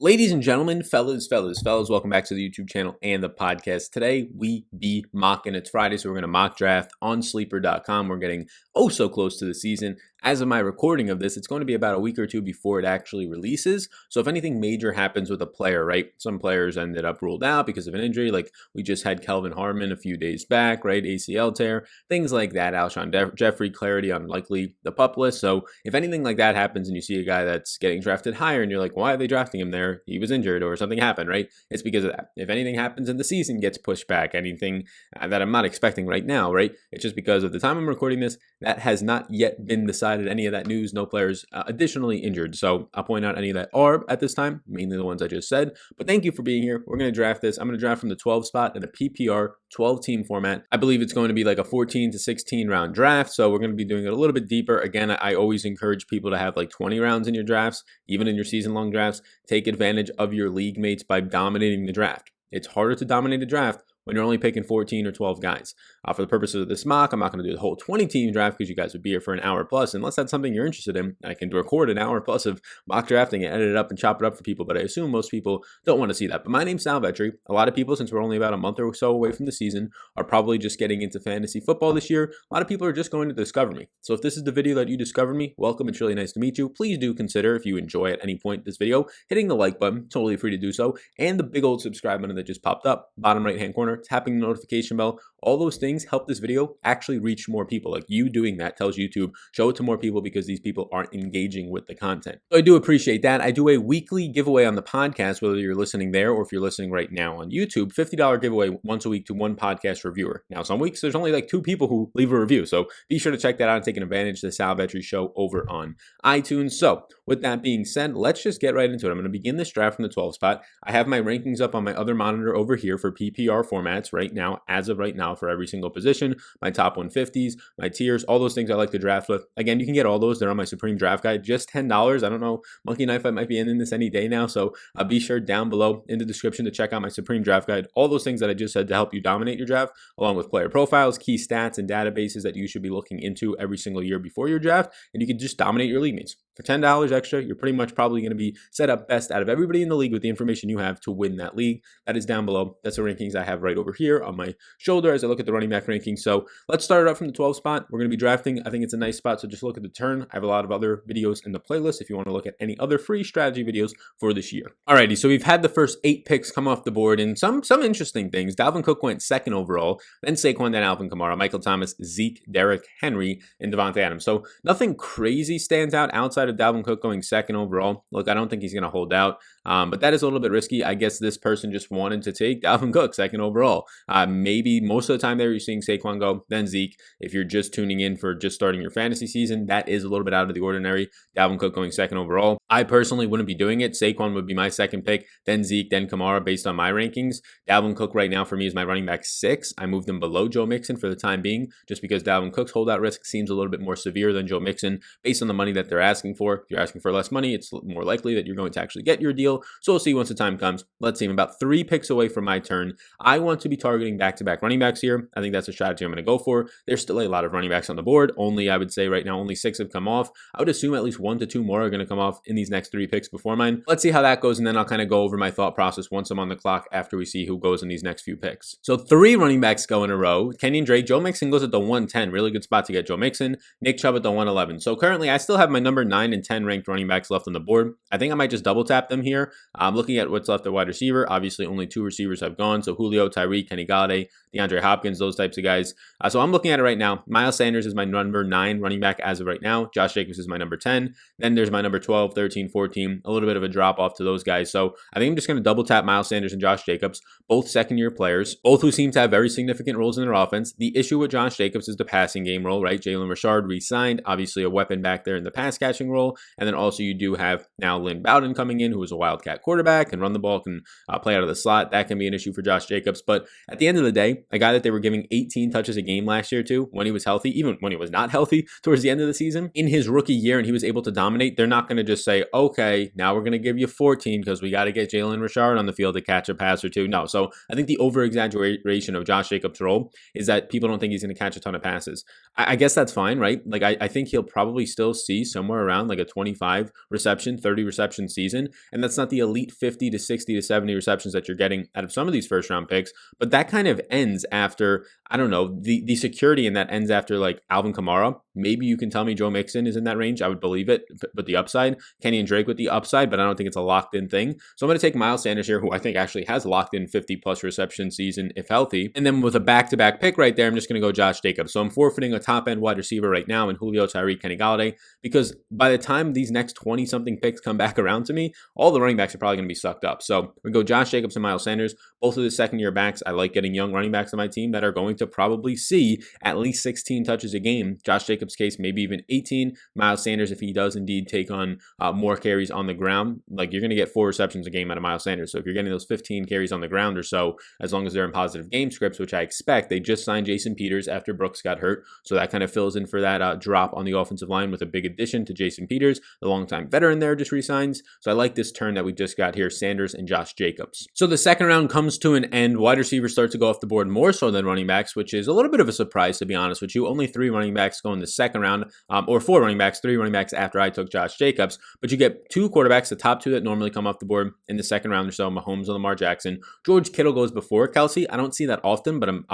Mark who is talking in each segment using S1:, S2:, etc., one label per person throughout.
S1: Ladies and gentlemen, fellas, welcome back to the YouTube channel and the podcast. Today, we be mocking. It's Friday, so we're going to mock draft on sleeper.com. We're getting so close to the season. As of my recording of this, it's going to be about a week or two before it actually releases. So if anything major happens with a player, right? Some players ended up ruled out because of an injury. Like we just had Kelvin Harmon a few days back, right? ACL tear, things like that. Alshon Jeffrey, clarity on likely the pup list. So if anything like that happens and you see a guy that's getting drafted higher and you're like, why are they drafting him there? He was injured or something happened, right? It's because of that. If anything happens and the season gets pushed back, anything that I'm not expecting right now, right? It's just because of the time I'm recording this, that has not yet been decided. Any of that news, no players additionally injured. So I'll point out any that are at this time, mainly the ones I just said. But thank you for being here. We're going to draft this. I'm going to draft from the 12 spot in a PPR 12 team format. I believe it's going to be like a 14 to 16 round draft. So we're going to be doing it a little bit deeper. Again, I always encourage people to have like 20 rounds in your drafts, even in your season long drafts. Take advantage of your league mates by dominating the draft. It's harder to dominate a draft when you're only picking 14 or 12 guys. For the purposes of this mock, I'm not going to do the whole 20-team draft because you guys would be here for an hour plus. Unless that's something you're interested in, I can record an hour plus of mock drafting and edit it up and chop it up for people, but I assume most people don't want to see that. But my name's Sal Vetri. A lot of people, since we're only about a month or so away from the season, are probably just getting into fantasy football this year. A lot of people are just going to discover me. So if this is the video that you discovered me, welcome. It's really nice to meet you. Please do consider, if you enjoy at any point this video, hitting the like button, totally free to do so, and the big old subscribe button that just popped up, bottom right-hand corner, tapping the notification bell. All those things help this video actually reach more people. Like you doing that tells YouTube, show it to more people because these people aren't engaging with the content. So I do appreciate that. I do a weekly giveaway on the podcast, whether you're listening there or if you're listening right now on YouTube, $50 giveaway once a week to one podcast reviewer. Now, some weeks there's only like 2 people who leave a review. So be sure to check that out and take advantage of the Sal Vetri Show over on iTunes. So with that being said, let's just get right into it. I'm going to begin this draft from the 12 spot. I have my rankings up on my other monitor over here for PPR formats right now, as of right now, for every single position, my top 150s, my tiers, all those things I like to draft with. Again, you can get all those. They're on my Supreme Draft Guide, just $10. I don't know, Monkey Knife, I might be ending this any day now. So be sure down below in the description to check out my Supreme Draft Guide. All those things that I just said to help you dominate your draft, along with player profiles, key stats, and databases that you should be looking into every single year before your draft. And you can just dominate your league mates. For $10 extra, you're pretty much probably going to be set up best out of everybody in the league with the information you have to win that league. That is down below. That's the rankings I have right over here on my shoulder as I look at the running back rankings. So let's start it up from the 12 spot. We're going to be drafting. I think it's a nice spot. So just look at the turn. I have a lot of other videos in the playlist if you want to look at any other free strategy videos for this year. Alrighty, so we've had the first 8 picks come off the board and some interesting things. Dalvin Cook went 2nd overall, then Saquon, then Alvin Kamara, Michael Thomas, Zeke, Derrick Henry, and Devontae Adams. So nothing crazy stands out outside of Dalvin Cook going 2nd overall. Look, I don't think he's going to hold out, but that is a little bit risky. I guess this person just wanted to take Dalvin Cook 2nd overall. Maybe most of the time there you're seeing Saquon go, then Zeke. If you're just tuning in for just starting your fantasy season, that is a little bit out of the ordinary. Dalvin Cook going 2nd overall. I personally wouldn't be doing it. Saquon would be my 2nd pick, then Zeke, then Kamara based on my rankings. Dalvin Cook right now for me is my running back 6. I moved him below Joe Mixon for the time being, just because Dalvin Cook's holdout risk seems a little bit more severe than Joe Mixon based on the money that they're asking for. If you're asking for less money, it's more likely that you're going to actually get your deal. So we'll see once the time comes. Let's see. I'm about 3 picks away from my turn. I want to be targeting back-to-back running backs here. I think that's a strategy I'm going to go for. There's still a lot of running backs on the board. I would say right now, only 6 have come off. I would assume at least 1 to 2 more are going to come off in these next 3 picks before mine. Let's see how that goes, and then I'll kind of go over my thought process once I'm on the clock after we see who goes in these next few picks. So 3 running backs go in a row. Kenyon Drake, Joe Mixon goes at the 110. Really good spot to get Joe Mixon. Nick Chubb at the 111. So currently, I still have my number 9 and 10 ranked running backs left on the board. I think I might just double tap them here. I'm looking at what's left at wide receiver. Obviously, only 2 receivers have gone. So Julio, Tyreek, Kenny Galladay, DeAndre Hopkins, those types of guys. So I'm looking at it right now. Miles Sanders is my number 9 running back as of right now. Josh Jacobs is my number 10. Then there's my number 12, 13, 14. A little bit of a drop off to those guys. So I think I'm just going to double tap Miles Sanders and Josh Jacobs, both second-year players, both who seem to have very significant roles in their offense. The issue with Josh Jacobs is the passing game role, right? Jalen Richard re-signed, obviously a weapon back there in the pass-catching role. And then also you do have now Lynn Bowden coming in, who is a Wildcat quarterback, can run the ball, can play out of the slot. That can be an issue for Josh Jacobs. But at the end of the day, a guy that they were giving 18 touches a game last year to when he was healthy, even when he was not healthy towards the end of the season, in his rookie year, and he was able to dominate, they're not going to just say, okay, now we're going to give you 14 because we got to get Jalen Richard on the field to catch a pass or two. No. So I think the over-exaggeration of Josh Jacobs' role is that people don't think he's going to catch a ton of passes. I guess that's fine, right? Like I think he'll probably still see somewhere around like a 25 reception, 30 reception season. And that's not the elite 50 to 60 to 70 receptions that you're getting out of some of these first round picks, but that kind of ends after, I don't know, the security in that ends after like Alvin Kamara. Maybe you can tell me Joe Mixon is in that range. I would believe it, but the upside, Kenny and Drake with the upside, but I don't think it's a locked in thing. So I'm going to take Miles Sanders here, who I think actually has locked in 50 plus reception season if healthy. And then with a back-to-back pick right there, I'm just going to go Josh Jacobs. So I'm forfeiting a top end wide receiver right now in Julio, Tyreek, Kenny Golladay, because by the time these next 20 something picks come back around to me, all the running backs are probably going to be sucked up. So we go Josh Jacobs and Miles Sanders, both of the second year backs. I like getting young running backs on my team that are going to probably see at least 16 touches a game. Josh Jacobs' case, maybe even 18. Miles Sanders, if he does indeed take on more carries on the ground, like you're going to get 4 receptions a game out of Miles Sanders. So if you're getting those 15 carries on the ground or so, as long as they're in positive game scripts, which I expect, they just signed Jason Peters after Brooks got hurt. So that kind of fills in for that drop on the offensive line with a big addition to Jason Peters, the longtime veteran there, just resigns. So I like this turn that we just got here, Sanders and Josh Jacobs. So the second round comes to an end. Wide receivers start to go off the board more so than running backs, which is a little bit of a surprise, to be honest with you. Only 3 running backs go in the second round, or 4 running backs, 3 running backs after I took Josh Jacobs. But you get 2 quarterbacks, the top 2 that normally come off the board in the second round or so, Mahomes and Lamar Jackson. George Kittle goes before Kelsey. I don't see that often, but I'm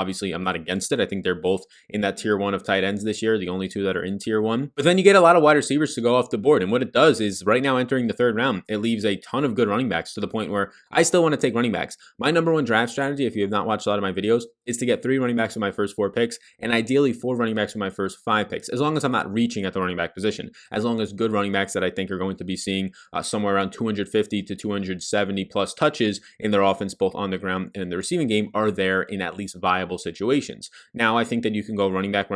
S1: not against it. I think they're both in that tier 1 of tight ends this year, the only 2 that are in tier 1. But then you get a lot of wide receivers to go off the board. And what it does is right now entering the third round, it leaves a ton of good running backs to the point where I still want to take running backs. My number 1 draft strategy, if you have not watched a lot of my videos, is to get 3 running backs with my first 4 picks and ideally 4 running backs with my first 5 picks, as long as I'm not reaching at the running back position, as long as good running backs that I think are going to be seeing somewhere around 250 to 270 plus touches in their offense, both on the ground and in the receiving game, are there in at least viable situations. Now, I think that you can go running back,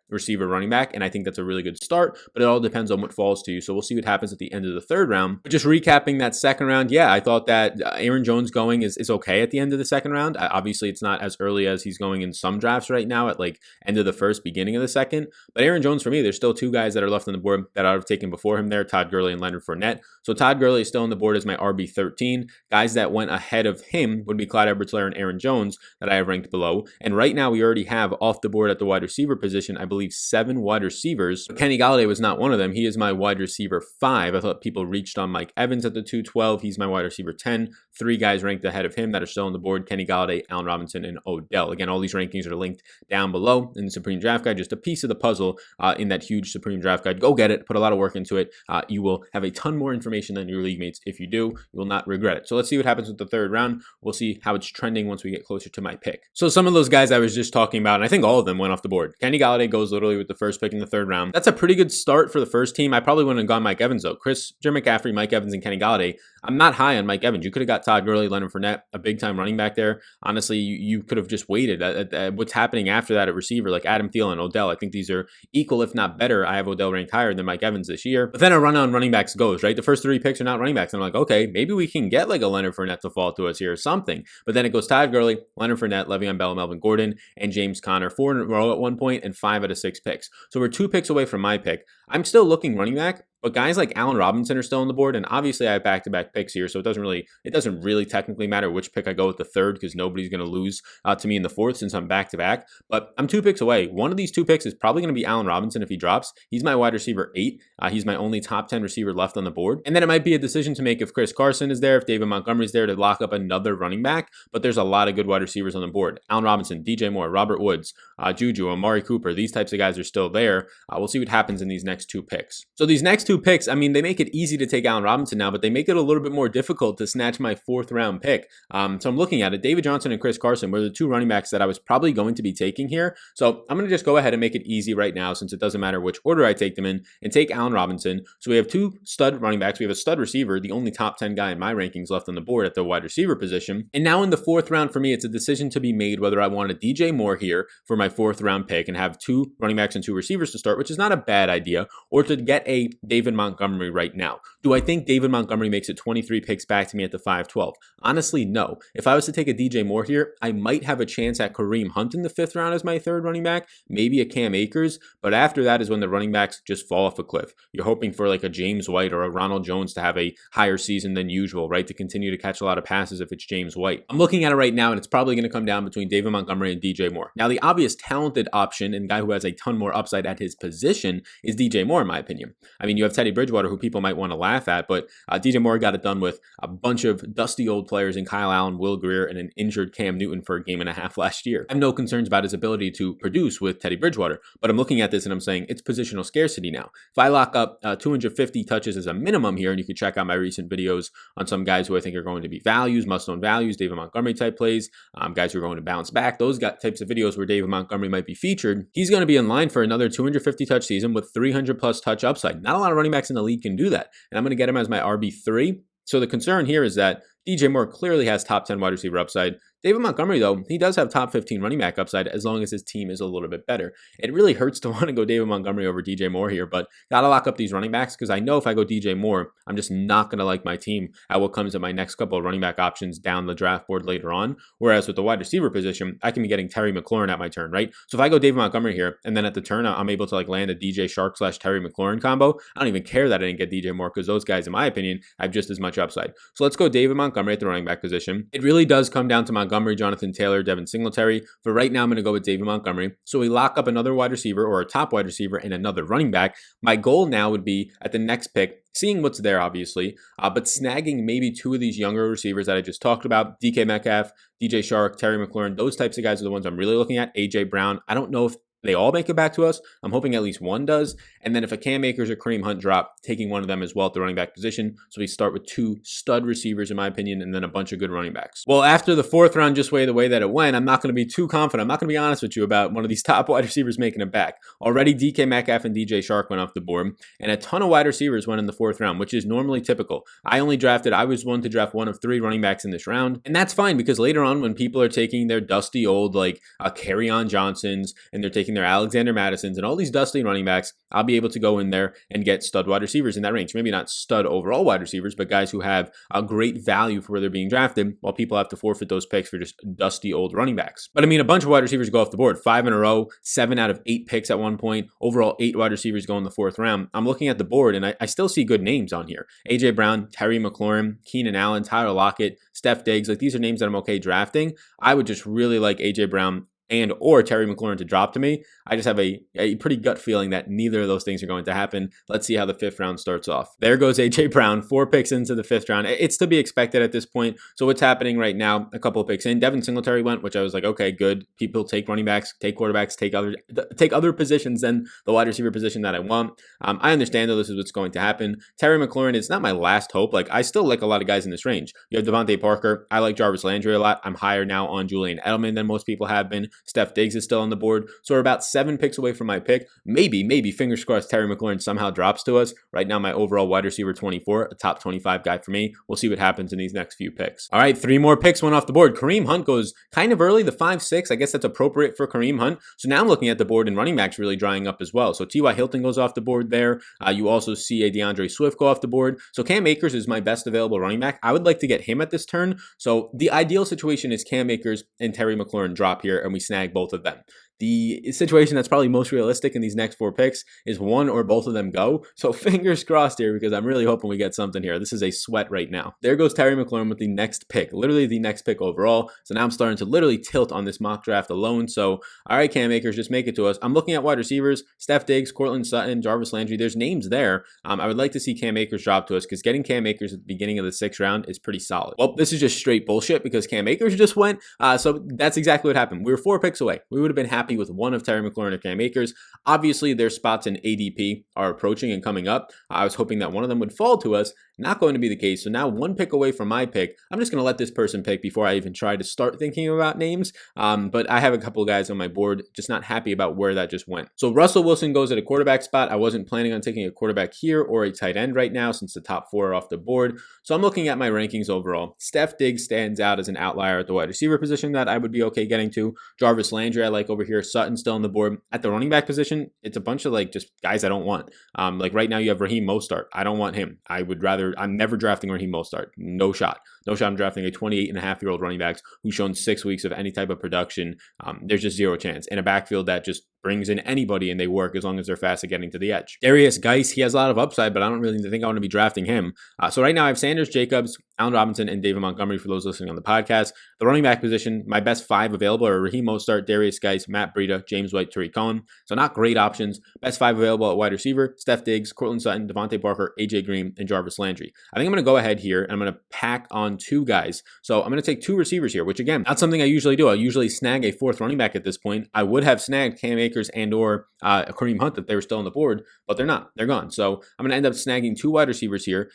S1: receiver, running back, and I think that's a really good start, but it all depends on what falls to you. So we'll see what happens at the end of the third round. But just recapping that second round, yeah, I thought that Aaron Jones going is okay at the end of the second round. Obviously, it's not as early as he's going in some drafts right now at like end of the first, beginning of the second. But Aaron Jones, for me, there's still 2 guys that are left on the board that I would have taken before him there, Todd Gurley and Leonard Fournette. So Todd Gurley is still on the board as my RB13. Guys that went ahead of him would be Clyde Edwards-Helaire and Aaron Jones that I have ranked below. And right now, we already have off the board at the wide receiver position, I believe 7 wide receivers. Kenny Golladay was not one of them. He is my wide receiver 5. I thought people reached on Mike Evans at the 212. He's my wide receiver 10. 3 guys ranked ahead of him that are still on the board: Kenny Golladay, Allen Robinson, and Odell. Again, all these rankings are linked down below in the Supreme Draft Guide. Just a piece of the puzzle in that huge Supreme Draft Guide. Go get it. Put a lot of work into it. You will have a ton more information than your league mates. If you do, you will not regret it. So let's see what happens with the third round. We'll see how it's trending once we get closer to my pick. So some of those guys I was just talking about, and I think all of them went off the board. Kenny Golladay goes literally with the first pick in the third round. That's a pretty good start for the first team. I probably wouldn't have gone Mike Evans though. Jim McCaffrey, Mike Evans, and Kenny Golladay. I'm not high on Mike Evans. You could have got Todd Gurley, Leonard Fournette, a big time running back there. Honestly, you could have just waited at what's happening after that at receiver, like Adam Thielen, Odell. I think these are equal, if not better. I have Odell ranked higher than Mike Evans this year. But then a run on running backs goes, right? The first 3 picks are not running backs. And I'm like, okay, maybe we can get like a Leonard Fournette to fall to us here or something. But then it goes Todd Gurley, Leonard Fournette, Le'Veon Bell, Melvin Gordon, and James Conner. 4 in a row at one point and 5 out of 6 picks. So we're 2 picks away from my pick. I'm still looking running back, but guys like Allen Robinson are still on the board, and obviously I have back-to-back picks here, so it doesn't really technically matter which pick I go with the third, because nobody's going to lose to me in the fourth since I'm back-to-back. But I'm 2 picks away. One of these 2 picks is probably going to be Allen Robinson if he drops. He's my wide receiver 8. He's my only top 10 receiver left on the board. And then it might be a decision to make if Chris Carson is there, if David Montgomery's there, to lock up another running back. But there's a lot of good wide receivers on the board. Allen Robinson, DJ Moore, Robert Woods, Juju, Amari Cooper. These types of guys are still there. We'll see what happens in these next 2 picks. So these next 2 picks, I mean, they make it easy to take Allen Robinson now, but they make it a little bit more difficult to snatch my 4th round pick. So I'm looking at it. David Johnson and Chris Carson were the 2 running backs that I was probably going to be taking here. So I'm going to just go ahead and make it easy right now, since it doesn't matter which order I take them in, and take Allen Robinson. So we have 2 stud running backs. We have a stud receiver, the only top 10 guy in my rankings left on the board at the wide receiver position. And now in the 4th round for me, it's a decision to be made whether I want a DJ Moore here for my 4th round pick and have 2 running backs and 2 receivers to start, which is not a bad idea, or to get a David Montgomery right now. Do I think David Montgomery makes it 23 picks back to me at the 5-12? Honestly, no. If I was to take a DJ Moore here, I might have a chance at Kareem Hunt in the 5th round as my 3rd running back, maybe a Cam Akers, but after that is when the running backs just fall off a cliff. You're hoping for like a James White or a Ronald Jones to have a higher season than usual, right? To continue to catch a lot of passes if it's James White. I'm looking at it right now, and it's probably going to come down between David Montgomery and DJ Moore. Now, the obvious talented option and guy who has a ton more upside at his position is DJ DJ Moore, in my opinion. I mean, you have Teddy Bridgewater, who people might want to laugh at, but DJ Moore got it done with a bunch of dusty old players in Kyle Allen, Will Grier, and an injured Cam Newton for a game and a half last year. I have no concerns about his ability to produce with Teddy Bridgewater, but I'm looking at this and I'm saying it's positional scarcity now. If I lock up 250 touches as a minimum here, and you can check out my recent videos on some guys who I think are going to be values, must-own values, David Montgomery type plays, guys who are going to bounce back, those types of videos where David Montgomery might be featured, he's going to be in line for another 250 touch season with 300 plus touch upside. Not a lot of running backs in the league can do that, and I'm going to get him as my RB3. So the concern here is that DJ Moore clearly has top 10 wide receiver upside. David Montgomery, though, he does have top 15 running back upside as long as his team is a little bit better. It really hurts to want to go David Montgomery over DJ Moore here, but got to lock up these running backs because I know if I go DJ Moore, I'm just not going to like my team at what comes at my next couple of running back options down the draft board later on. Whereas with the wide receiver position, I can be getting Terry McLaurin at my turn, right? So if I go David Montgomery here, and then at the turn, I'm able to land a DJ Shark / Terry McLaurin combo, I don't even care that I didn't get DJ Moore because those guys, in my opinion, have just as much upside. So let's go David Montgomery at the running back position. It really does come down to Montgomery, Jonathan Taylor, Devin Singletary. For right now, I'm going to go with David Montgomery. So we lock up another wide receiver or a top wide receiver and another running back. My goal now would be at the next pick, seeing what's there, obviously, but snagging maybe two of these younger receivers that I just talked about, DK Metcalf, DJ Shark, Terry McLaurin. Those types of guys are the ones I'm really looking at. AJ Brown. I don't know if they all make it back to us. I'm hoping at least one does. And then if a Cam Akers or Kareem Hunt drop, taking one of them as well at the running back position. So we start with two stud receivers, in my opinion, and then a bunch of good running backs. Well, after the fourth round, just the way that it went, I'm not going to be too confident. I'm not going to be honest with you about one of these top wide receivers making it back. Already DK Metcalf and DJ Shark went off the board, and a ton of wide receivers went in the fourth round, which is normally typical. I was one to draft one of three running backs in this round, and that's fine because later on when people are taking their dusty old Kerryon Johnsons and they're taking their Alexander Madisons and all these dusty running backs, I'll be able to go in there and get stud wide receivers in that range. Maybe not stud overall wide receivers, but guys who have a great value for where they're being drafted, while people have to forfeit those picks for just dusty old running backs. But I mean, a bunch of wide receivers go off the board, 5 in a row, 7 out of 8 picks at one point, overall 8 wide receivers go in the fourth round. I'm looking at the board and I still see good names on here. AJ Brown, Terry McLaurin, Keenan Allen, Tyler Lockett, Steph Diggs. These are names that I'm okay drafting. I would just really like AJ Brown and or Terry McLaurin to drop to me. I just have a pretty gut feeling that neither of those things are going to happen. Let's see how the fifth round starts off. There goes AJ Brown, 4 picks into the fifth round. It's to be expected at this point. So what's happening right now, a couple of picks in, Devin Singletary went, which I was like, okay, good. People take running backs, take quarterbacks, take other positions than the wide receiver position that I want. I understand though this is what's going to happen. Terry McLaurin is not my last hope. I still like a lot of guys in this range. You have Devontae Parker. I like Jarvis Landry a lot. I'm higher now on Julian Edelman than most people have been. Steph Diggs is still on the board. So we're about 7 picks away from my pick. Maybe, fingers crossed, Terry McLaurin somehow drops to us. Right now, my overall wide receiver 24, a top 25 guy for me. We'll see what happens in these next few picks. All right, 3 more picks went off the board. Kareem Hunt goes kind of early, the 5-6. I guess that's appropriate for Kareem Hunt. So now I'm looking at the board and running backs really drying up as well. So T.Y. Hilton goes off the board there. You also see a DeAndre Swift go off the board. So Cam Akers is my best available running back. I would like to get him at this turn. So the ideal situation is Cam Akers and Terry McLaurin drop here and we snag both of them. The situation that's probably most realistic in these next 4 picks is one or both of them go. So fingers crossed here because I'm really hoping we get something here. This is a sweat right now. There goes Terry McLaurin with the next pick, literally the next pick overall. So now I'm starting to literally tilt on this mock draft alone. So, all right, Cam Akers, just make it to us. I'm looking at wide receivers, Steph Diggs, Cortland Sutton, Jarvis Landry. There's names there. I would like to see Cam Akers drop to us because getting Cam Akers at the beginning of the 6th round is pretty solid. Well, this is just straight bullshit because Cam Akers just went. So that's exactly what happened. We were 4 picks away. We would have been happy with one of Terry McLaurin or Cam Akers. Obviously, their spots in ADP are approaching and coming up. I was hoping that one of them would fall to us. Not going to be the case. So now 1 pick away from my pick. I'm just going to let this person pick before I even try to start thinking about names. But I have a couple of guys on my board, just not happy about where that just went. So Russell Wilson goes at a quarterback spot. I wasn't planning on taking a quarterback here or a tight end right now since the top 4 are off the board. So I'm looking at my rankings overall. Steph Diggs stands out as an outlier at the wide receiver position that I would be okay getting to. Jarvis Landry I like over here. Sutton still on the board. At the running back position, it's a bunch of just guys I don't want. Right now you have Raheem Mostert. I don't want him. I'm never drafting Raheem Mostert. No shot. I'm drafting a 28.5-year-old running back who's shown 6 weeks of any type of production. There's just zero chance in a backfield that just brings in anybody and they work as long as they're fast at getting to the edge. Darius Geis, he has a lot of upside, but I don't really think I want to be drafting him. So right now I have Sanders, Jacobs, Allen Robinson, and David Montgomery for those listening on the podcast. The running back position, my best 5 available are Raheem Mostert, Darius Geis, Matt Breida, James White, Tariq Cohen. So not great options. Best 5 available at wide receiver, Steph Diggs, Courtland Sutton, Devontae Parker, AJ Green, and Jarvis Landry. I think I'm going to go ahead here and I'm going to pack on 2 guys. So I'm going to take 2 receivers here, which again, not something I usually do. I usually snag a 4th running back at this point. I would have snagged Cam Akers and or Kareem Hunt if they were still on the board, but they're not. They're gone. So I'm going to end up snagging 2 wide receivers here.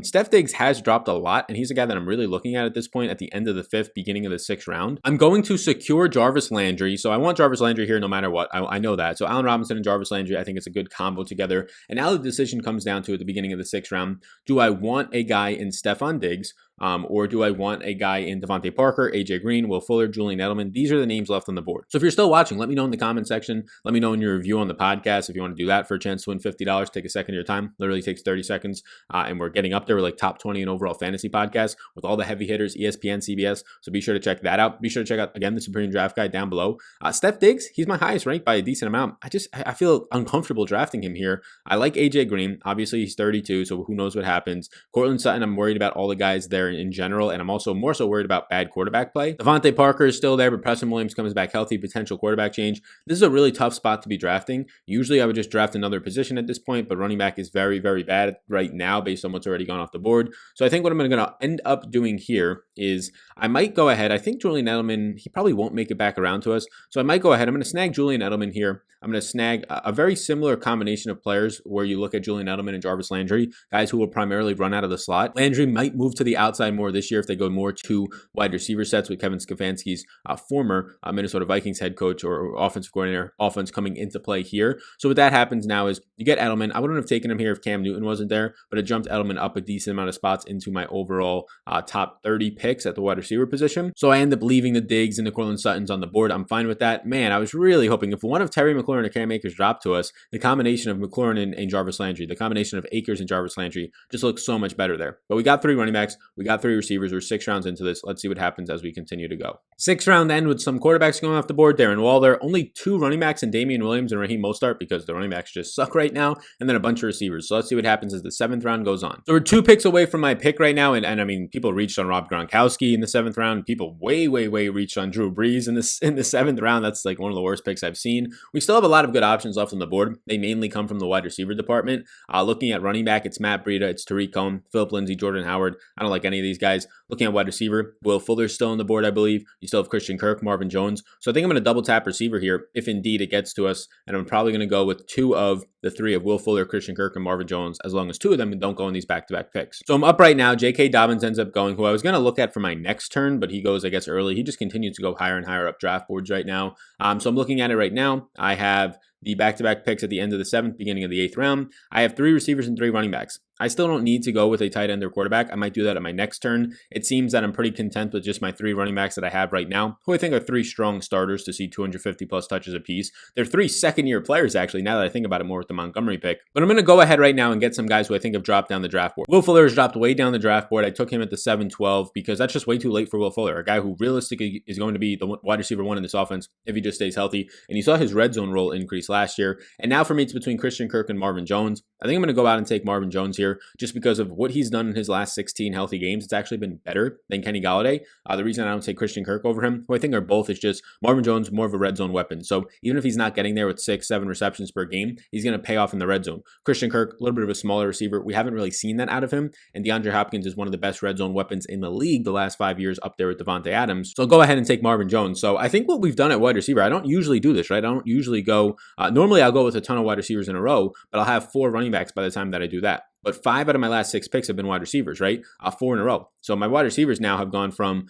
S1: Steph Diggs has dropped a lot, and he's a guy that I'm really looking at this point at the end of the 5th, beginning of the 6th round. I'm going to secure Jarvis Landry. So I want Jarvis Landry here no matter what. I know that. So Allen Robinson and Jarvis Landry, I think it's a good combo together. And now the decision comes down to at the beginning of the 6th round, do I want a guy in Stephon Diggs? Or do I want a guy in Devontae Parker, AJ Green, Will Fuller, Julian Edelman? These are the names left on the board. So if you're still watching, let me know in the comment section. Let me know in your review on the podcast if you want to do that for a chance to win $50. Take a second of your time. Literally takes 30 seconds. And we're getting up there. We're like top 20 in overall fantasy podcasts with all the heavy hitters, ESPN, CBS. So be sure to check that out. Be sure to check out, again, the Supreme Draft Guide down below. Steph Diggs, he's my highest ranked by a decent amount. I feel uncomfortable drafting him here. I like AJ Green. Obviously, he's 32, so who knows what happens. Courtland Sutton, I'm worried about all the guys there in general, and I'm also more so worried about bad quarterback play. Devontae Parker is still there, but Preston Williams comes back healthy, potential quarterback change. This is a really tough spot to be drafting. Usually I would just draft another position at this point, but running back is very, very bad right now based on what's already gone off the board. So I think what I'm going to end up doing here is I might go ahead. I think Julian Edelman, he probably won't make it back around to us. So I might go ahead. I'm going to snag Julian Edelman here. I'm going to snag a very similar combination of players where you look at Julian Edelman and Jarvis Landry, guys who will primarily run out of the slot. Landry might move to the outside more this year if they go more to wide receiver sets with Kevin Stefanski's former Minnesota Vikings head coach or offensive coordinator offense coming into play here. So what that happens now is you get Edelman. I wouldn't have taken him here if Cam Newton wasn't there, but it jumped Edelman up a decent amount of spots into my overall top 30 picks at the wide receiver position. So I end up leaving the Diggs and the Courtland Suttons on the board. I'm fine with that. Man, I was really hoping if one of Terry McLaurin or Cam Akers dropped to us, the combination of McLaurin and Jarvis Landry, the combination of Akers and Jarvis Landry just looks so much better there. But we got 3 running backs. We got 3 receivers. We're 6 rounds into this. Let's see what happens as we continue to go. 6th round end with some quarterbacks going off the board. Darren Waller, only 2 running backs in Damian Williams and Raheem Mostert because the running backs just suck right now, and then a bunch of receivers. So let's see what happens as the 7th round goes on. So we're 2 picks away from my pick right now, and I mean, people reached on Rob Gronkowski in the 7th round. People way reached on Drew Brees in the 7th round. That's like one of the worst picks I've seen. We still have a lot of good options left on the board. They mainly come from the wide receiver department. Looking at running back, it's Matt Breida, it's Tariq Cohen, Philip Lindsay, Jordan Howard. I don't like any of these guys. Looking at wide receiver, Will Fuller's still on the board, I believe. You still have Christian Kirk, Marvin Jones. So I think I'm going to double tap receiver here if indeed it gets to us. And I'm probably going to go with 2 of the 3 of Will Fuller, Christian Kirk, and Marvin Jones, as long as 2 of them don't go in these back-to-back picks. So I'm up right now. J.K. Dobbins ends up going, who I was going to look at for my next turn, but he goes, I guess, early. He just continues to go higher and higher up draft boards right now. So I'm looking at it right now. I have the back-to-back picks at the end of the 7th, beginning of the 8th round. I have 3 receivers and 3 running backs. I still don't need to go with a tight end or quarterback. I might do that at my next turn. It seems that I'm pretty content with just my 3 running backs that I have right now, who I think are 3 strong starters to see 250 plus touches apiece. They're 3 second-year players, actually, now that I think about it more with the Montgomery pick. But I'm going to go ahead right now and get some guys who I think have dropped down the draft board. Will Fuller has dropped way down the draft board. I took him at the 7-12 because that's just way too late for Will Fuller, a guy who realistically is going to be the wide receiver 1 in this offense if he just stays healthy. And you saw his red zone role increase last year. And now for me, it's between Christian Kirk and Marvin Jones. I think I'm going to go out and take Marvin Jones here just because of what he's done in his last 16 healthy games. It's actually been better than Kenny Golladay. The reason I don't take Christian Kirk over him, who I think are both, is just Marvin Jones more of a red zone weapon. So even if he's not getting there with 6-7 receptions per game, he's going to pay off in the red zone. Christian Kirk, a little bit of a smaller receiver. We haven't really seen that out of him. And DeAndre Hopkins is one of the best red zone weapons in the league the last 5 years, up there with Devontae Adams. So I'll go ahead and take Marvin Jones. So I think what we've done at wide receiver, I don't usually do this, right? I don't usually go, normally I'll go with a ton of wide receivers in a row, but I'll have 4 running backs by the time that I do that. But 5 out of my last 6 picks have been wide receivers, right? 4 in a row. So my wide receivers now have gone from,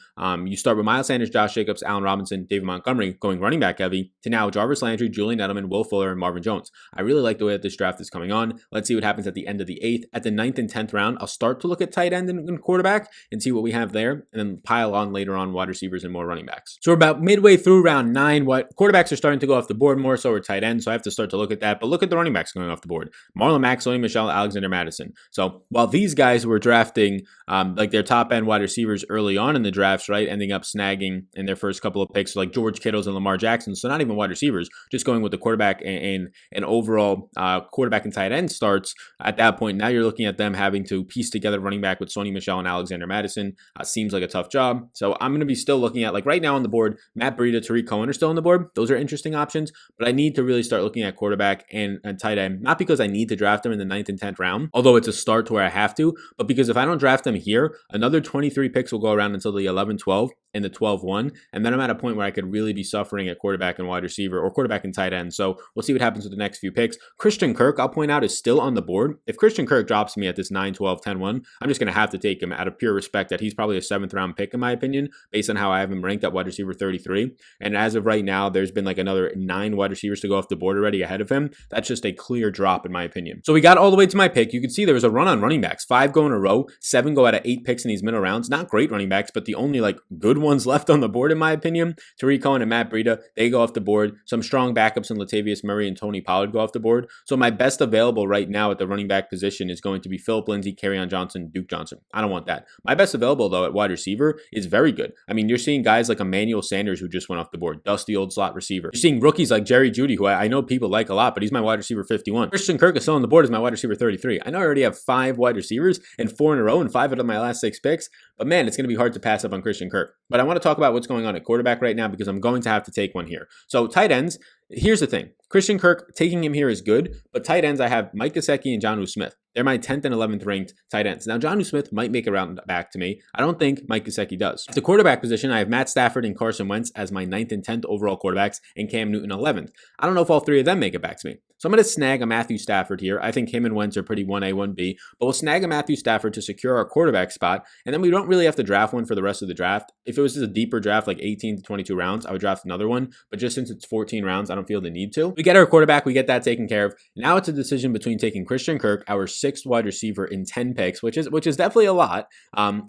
S1: you start with Miles Sanders, Josh Jacobs, Allen Robinson, David Montgomery, going running back heavy, to now Jarvis Landry, Julian Edelman, Will Fuller, and Marvin Jones. I really like the way that this draft is coming on. Let's see what happens at the end of the 8th. At the 9th and 10th round, I'll start to look at tight end and quarterback and see what we have there, and then pile on later on wide receivers and more running backs. So we're about midway through round 9. What quarterbacks are starting to go off the board more so, or tight end, so I have to start to look at that. But look at the running backs going off the board. Marlon Mack, Sony Michel, Alexander Madison. Madison. So while these guys were drafting like their top end wide receivers early on in the drafts, right, ending up snagging in their first couple of picks, like George Kittle's and Lamar Jackson. So not even wide receivers, just going with the quarterback and overall quarterback and tight end starts. At that point, now you're looking at them having to piece together running back with Sony Michel and Alexander Madison. Seems like a tough job. So I'm going to be still looking at, like right now on the board, Matt Breida, Tariq Cohen are still on the board. Those are interesting options, but I need to really start looking at quarterback and tight end, not because I need to draft them in the 9th and 10th round, although it's a start to where I have to, but because if I don't draft them here, another 23 picks will go around until the 11-12 and the 12-1, and then I'm at a point where I could really be suffering at quarterback and wide receiver, or quarterback and tight end. So we'll see what happens with the next few picks. Christian Kirk, I'll point out, is still on the board. If Christian Kirk drops me at this 9, 12, 10, 1, I'm just going to have to take him out of pure respect that he's probably a 7th round pick in my opinion, based on how I have him ranked at wide receiver 33. And as of right now, there's been like another 9 wide receivers to go off the board already ahead of him. That's just a clear drop in my opinion. So we got all the way to my pick. You can see there was a run on running backs. 5 go in a row, 7 go out of 8 picks in these middle rounds. Not great running backs, but the only like good ones left on the board in my opinion. Tariq Cohen and Matt Breida, they go off the board. Some strong backups in Latavius Murray and Tony Pollard go off the board. So my best available right now at the running back position is going to be Phillip Lindsay, Kerryon Johnson, Duke Johnson. I don't want that. My best available though at wide receiver is very good. I mean, you're seeing guys like Emmanuel Sanders who just went off the board, dusty old slot receiver. You're seeing rookies like Jerry Jeudy, who I know people like a lot, but he's my wide receiver 51. Christian Kirk is still on the board as my wide receiver 33. I know I already have 5 wide receivers and 4 in a row and 5 out of my last 6 picks, but man, it's going to be hard to pass up on Christian Kirk. But I want to talk about what's going on at quarterback right now because I'm going to have to take one here. So tight ends, here's the thing. Christian Kirk, taking him here is good, but tight ends, I have Mike Gesicki and Jonnu Smith. They're my 10th and 11th ranked tight ends. Now, Jonnu Smith might make a round back to me. I don't think Mike Gesicki does. At the quarterback position, I have Matt Stafford and Carson Wentz as my 9th and 10th overall quarterbacks and Cam Newton 11th. I don't know if all 3 of them make it back to me. So I'm going to snag a Matthew Stafford here. I think him and Wentz are pretty 1A, 1B, but we'll snag a Matthew Stafford to secure our quarterback spot, and then we don't really have to draft one for the rest of the draft. If it was just a deeper draft, like 18 to 22 rounds, I would draft another one, but just since it's 14 rounds, I don't feel the need to. We get our quarterback, we get that taken care of. Now it's a decision between taking Christian Kirk, our 6th wide receiver in 10 picks, which is definitely a lot,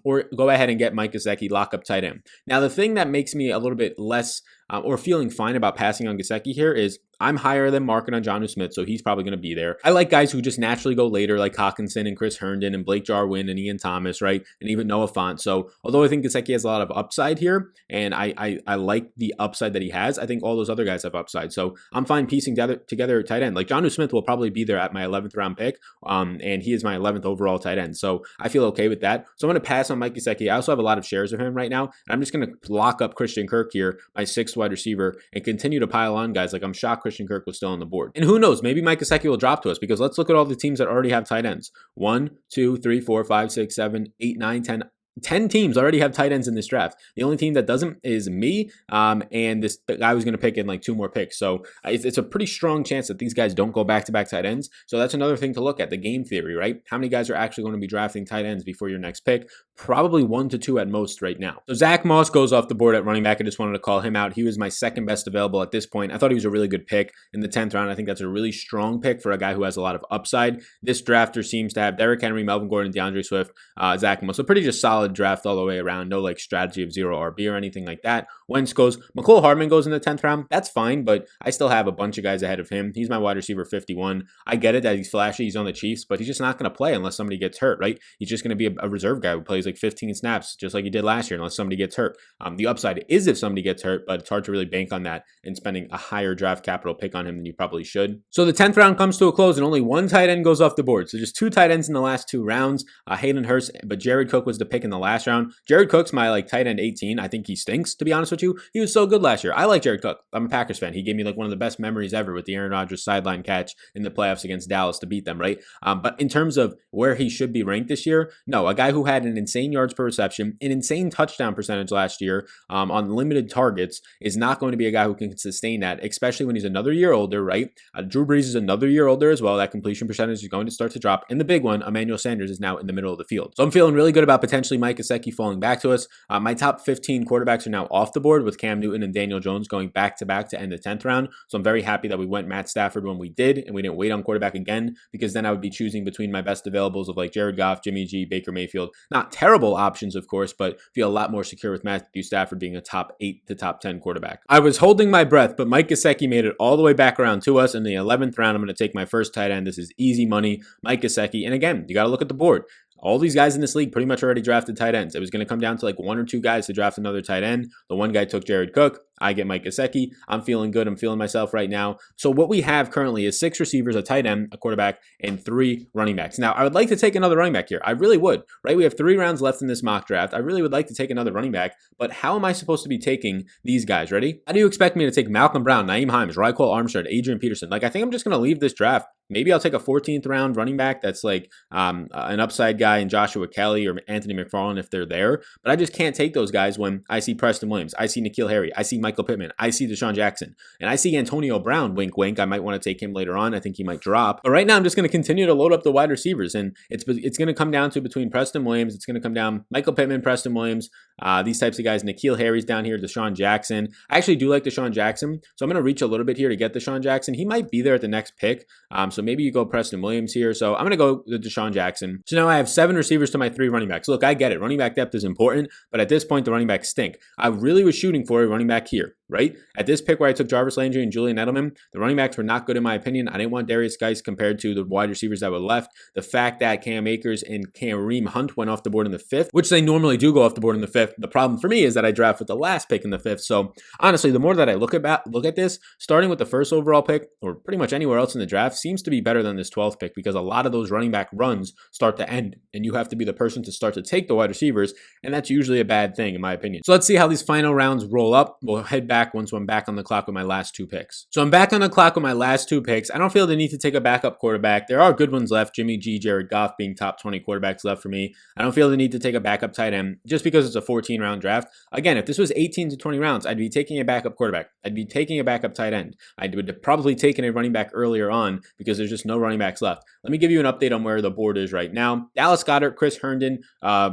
S1: or go ahead and get Mike Gesicki, lock up tight end. Now, the thing that makes me a little bit less or feeling fine about passing on Gesicki here is I'm higher than market on Jonnu Smith, so he's probably going to be there. I like guys who just naturally go later, like Hawkinson and Chris Herndon and Blake Jarwin and Ian Thomas, right? And even Noah Fant. So although I think Gesicki has a lot of upside here, and I like the upside that he has, I think all those other guys have upside. So I'm fine piecing together a tight end. Like Jonnu Smith will probably be there at my 11th round pick, and he is my 11th overall tight end. So I feel okay with that. So I'm going to pass on Mike Gesicki. I also have a lot of shares of him right now, and I'm just going to lock up Christian Kirk here, my 6th wide receiver, and continue to pile on guys. Like I'm shocked Christian Kirk was still on the board. And who knows, maybe Mike Gesicki will drop to us because let's look at all the teams that already have tight ends. 1, 2, 3, 4, 5, 6, 7, 8, 9, 10. 10 teams already have tight ends in this draft. The only team that doesn't is me, and this guy was going to pick in like 2 more picks. So it's a pretty strong chance that these guys don't go back-to-back tight ends. So that's another thing to look at, the game theory, right? How many guys are actually going to be drafting tight ends before your next pick? Probably 1 to 2 at most right now. So Zach Moss goes off the board at running back. I just wanted to call him out. He was my 2nd best available at this point. I thought he was a really good pick in the 10th round. I think that's a really strong pick for a guy who has a lot of upside. This drafter seems to have Derrick Henry, Melvin Gordon, DeAndre Swift, Zach Moss. So pretty just solid draft all the way around. No like strategy of 0 RB or anything like that. Wentz goes, McCole Hardman goes in the 10th round. That's fine, but I still have a bunch of guys ahead of him. He's my wide receiver 51. I get it that he's flashy. He's on the Chiefs, but he's just not going to play unless somebody gets hurt, right? He's just going to be a reserve guy who plays like 15 snaps, just like he did last year, unless somebody gets hurt. The upside is if somebody gets hurt, but it's hard to really bank on that and spending a higher draft capital pick on him than you probably should. So the 10th round comes to a close and only 1 tight end goes off the board. So just 2 tight ends in the last 2 rounds. Hayden Hurst, but Jared Cook was the pick in the last round. Jared Cook's my like tight end 18. I think he stinks, to be honest with you. He was so good last year. I like Jared Cook. I'm a Packers fan. He gave me like one of the best memories ever with the Aaron Rodgers sideline catch in the playoffs against Dallas to beat them, right? But in terms of where he should be ranked this year, no, a guy who had an insane yards per reception, an insane touchdown percentage last year on limited targets is not going to be a guy who can sustain that, especially when he's another year older, right? Drew Brees is another year older as well. That completion percentage is going to start to drop. And the big one, Emmanuel Sanders, is now in the middle of the field. So I'm feeling really good about potentially Mike Gesicki falling back to us. My top 15 quarterbacks are now off the board with Cam Newton and Daniel Jones going back-to-back to end the 10th round. So I'm very happy that we went Matt Stafford when we did, and we didn't wait on quarterback again, because then I would be choosing between my best availables of like Jared Goff, Jimmy G, Baker Mayfield. Not terrible options, of course, but feel a lot more secure with Matthew Stafford being a top 8 to top 10 quarterback. I was holding my breath, but Mike Gesicki made it all the way back around to us in the 11th round. I'm going to take my first tight end. This is easy money, Mike Gesicki. And again, you got to look at the board. All these guys in this league pretty much already drafted tight ends. It was going to come down to like one or two guys to draft another tight end. The one guy took Jared Cook. I get Mike Gesicki. I'm feeling good. I'm feeling myself right now. So what we have currently is 6 receivers, a tight end, a quarterback, and 3 running backs. Now, I would like to take another running back here. I really would, right? We have 3 rounds left in this mock draft. I really would like to take another running back, but how am I supposed to be taking these guys? Ready? How do you expect me to take Malcolm Brown, Naeem Hines, Raquel Armstead, Adrian Peterson? Like, I think I'm just going to leave this draft. Maybe I'll take a 14th round running back that's like an upside guy in Joshua Kelly or Anthony McFarland if they're there. But I just can't take those guys when I see Preston Williams, I see N'Keal Harry, I see Michael Pittman, I see Deshaun Jackson, and I see Antonio Brown, wink, wink. I might want to take him later on. I think he might drop. But right now, I'm just going to continue to load up the wide receivers. And it's going to come down to between Preston Williams. It's going to come down Michael Pittman, Preston Williams, these types of guys. N'Keal Harry's down here, Deshaun Jackson. I actually do like Deshaun Jackson. So I'm going to reach a little bit here to get Deshaun Jackson. He might be there at the next pick. So maybe you go Preston Williams here. So I'm going to go with Deshaun Jackson. So now I have 7 receivers to my 3 running backs. Look, I get it. Running back depth is important, but at this point, the running backs stink. I really was shooting for a running back here, right? At this pick where I took Jarvis Landry and Julian Edelman, the running backs were not good in my opinion. I didn't want Darius Geis compared to the wide receivers that were left. The fact that Cam Akers and Kareem Hunt went off the board in the 5th, which they normally do go off the board in the 5th. The problem for me is that I draft with the last pick in the 5th. So honestly, the more that I look at this, starting with the first overall pick or pretty much anywhere else in the draft seems to be better than this 12th pick, because a lot of those running back runs start to end and you have to be the person to start to take the wide receivers. And that's usually a bad thing in my opinion. So let's see how these final rounds roll up. We'll head back once I'm back on the clock with my last 2 picks. So I'm back on the clock with my last 2 picks. I don't feel the need to take a backup quarterback. There are good ones left. Jimmy G, Jared Goff being top 20 quarterbacks left for me. I don't feel the need to take a backup tight end just because it's a 14-round draft. Again, if this was 18 to 20 rounds, I'd be taking a backup quarterback. I'd be taking a backup tight end. I would have probably taken a running back earlier on because there's just no running backs left. Let me give you an update on where the board is right now. Dallas Goedert, Chris Herndon,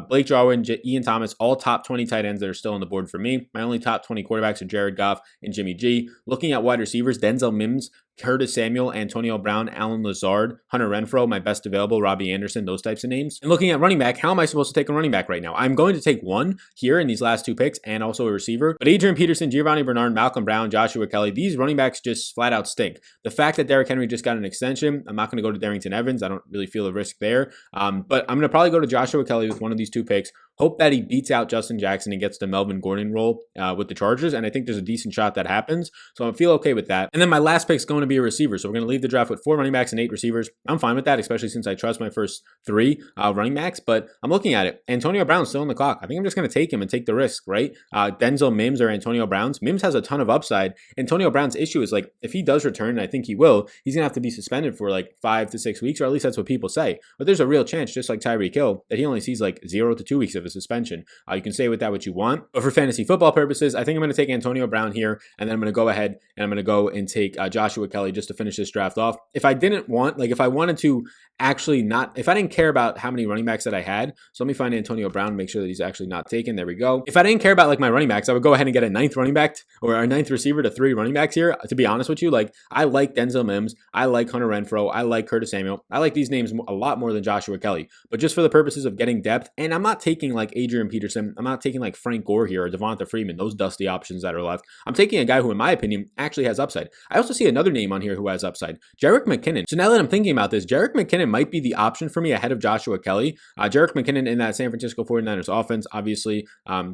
S1: Blake Jarwin, Ian Thomas, all top 20 tight ends that are still on the board for me. My only top 20 quarterbacks are Jared Goff and Jimmy G. Looking at wide receivers, Denzel Mims, Curtis Samuel, Antonio Brown, Allen Lazard, Hunter Renfrow, my best available, Robbie Anderson, those types of names. And looking at running back, how am I supposed to take a running back right now? I'm going to take one here in these last 2 picks and also a receiver. But Adrian Peterson, Giovanni Bernard, Malcolm Brown, Joshua Kelly, these running backs just flat out stink. The fact that Derrick Henry just got an extension, I'm not going to go to Darrington Evans. I don't really feel a risk there. But I'm going to probably go to Joshua Kelly with one of these 2 picks. Hope that he beats out Justin Jackson and gets the Melvin Gordon role with the Chargers. And I think there's a decent shot that happens. So I feel okay with that. And then my last pick is going to be a receiver. So we're going to leave the draft with 4 running backs and 8 receivers. I'm fine with that, especially since I trust my first 3 running backs. But I'm looking at it. Antonio Brown's still on the clock. I think I'm just going to take him and take the risk, right? Denzel Mims or Antonio Brown's. Mims has a ton of upside. Antonio Brown's issue is like, if he does return, and I think he will, he's going to have to be suspended for like 5 to 6 weeks, or at least that's what people say. But there's a real chance, just like Tyreek Hill, that he only sees like 0 to 2 weeks of a suspension. You can say with that what you want, but for fantasy football purposes, I think I'm going to take Antonio Brown here, and then I'm going to go ahead and I'm going to go and take Joshua Kelly just to finish this draft off. If I didn't want, like if I wanted to actually not, if I didn't care about how many running backs that I had, so let me find Antonio Brown, make sure that he's actually not taken. There we go. If I didn't care about like my running backs, I would go ahead and get a 9th running back or a 9th receiver to 3 running backs here. To be honest with you, like I like Denzel Mims, I like Hunter Renfrow, I like Curtis Samuel, I like these names a lot more than Joshua Kelly, but just for the purposes of getting depth, and I'm not taking like Adrian Peterson, I'm not taking like Frank Gore here or Devonta Freeman, those dusty options that are left. I'm taking a guy who, in my opinion, actually has upside. I also see another name on here who has upside, Jerick McKinnon. So now that I'm thinking about this, Jerick McKinnon might be the option for me ahead of Joshua Kelly. Jerick McKinnon in that San Francisco 49ers offense, obviously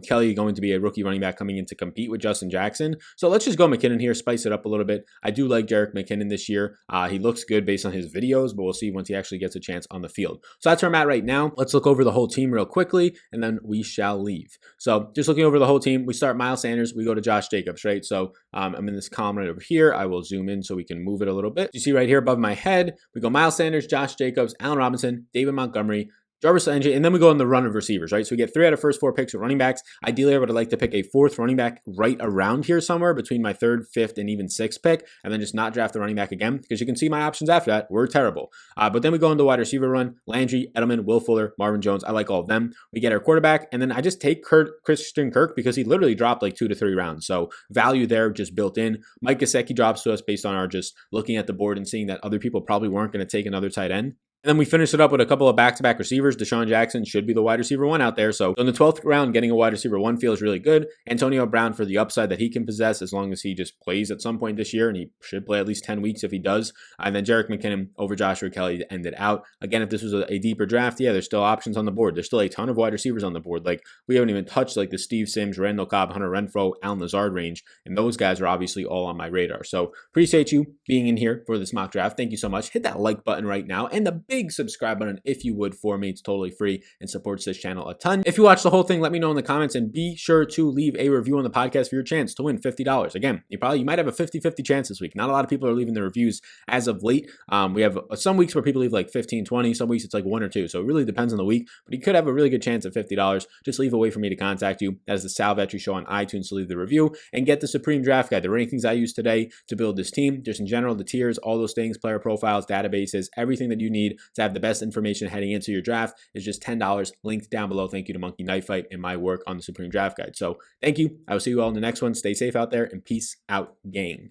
S1: Kelly going to be a rookie running back coming in to compete with Justin Jackson. So let's just go McKinnon here, spice it up a little bit. I do like Jerick McKinnon this year. He looks good based on his videos, but we'll see once he actually gets a chance on the field. So that's where I'm at right now. Let's look over the whole team real quickly, and then we shall leave. So just looking over the whole team, we start Miles Sanders, we go to Josh Jacobs, right? So I'm in this column right over here. I will zoom in so we can move it a little bit. You see right here above my head, we go Miles Sanders, Josh Jacobs, Allen Robinson, David Montgomery, Jarvis Landry, and then we go on the run of receivers, right? So we get 3 out of first 4 picks with running backs. Ideally, I would like to pick a 4th running back right around here somewhere between my 3rd, 5th, and even 6th pick, and then just not draft the running back again, because you can see my options after that were terrible. But then we go into wide receiver run: Landry, Edelman, Will Fuller, Marvin Jones. I like all of them. We get our quarterback, and then I just take Christian Kirk because he literally dropped like 2 to 3 rounds. So value there just built in. Mike Gesicki drops to us based on our just looking at the board and seeing that other people probably weren't going to take another tight end. And then we finish it up with a couple of back-to-back receivers. Deshaun Jackson should be the wide receiver 1 out there. So in the 12th round, getting a wide receiver 1 feels really good. Antonio Brown for the upside that he can possess as long as he just plays at some point this year, and he should play at least 10 weeks if he does. And then Jerick McKinnon over Joshua Kelly to end it out. Again, if this was a deeper draft, yeah, there's still options on the board. There's still a ton of wide receivers on the board. Like, we haven't even touched like the Steve Sims, Randall Cobb, Hunter Renfrow, Allen Lazard range, and those guys are obviously all on my radar. So appreciate you being in here for this mock draft. Thank you so much. Hit that like button right now and the big subscribe button if you would for me. It's totally free and supports this channel a ton. If you watch the whole thing, let me know in the comments, and be sure to leave a review on the podcast for your chance to win $50. Again, you might have a 50-50 chance this week. Not a lot of people are leaving the reviews as of late. We have some weeks where people leave like 15, 20. Some weeks it's like 1 or 2. So it really depends on the week, but you could have a really good chance at $50. Just leave a way for me to contact you. That is the Sal Vetri Show on iTunes to leave the review and get the Supreme Draft Guide, the rankings I use today to build this team. Just in general, the tiers, all those things, player profiles, databases, everything that you need to have the best information heading into your draft is just $10, linked down below. Thank you to Monkey Knife Fight and my work on the Supreme Draft Guide. So thank you. I will see you all in the next one. Stay safe out there, and peace out, gang.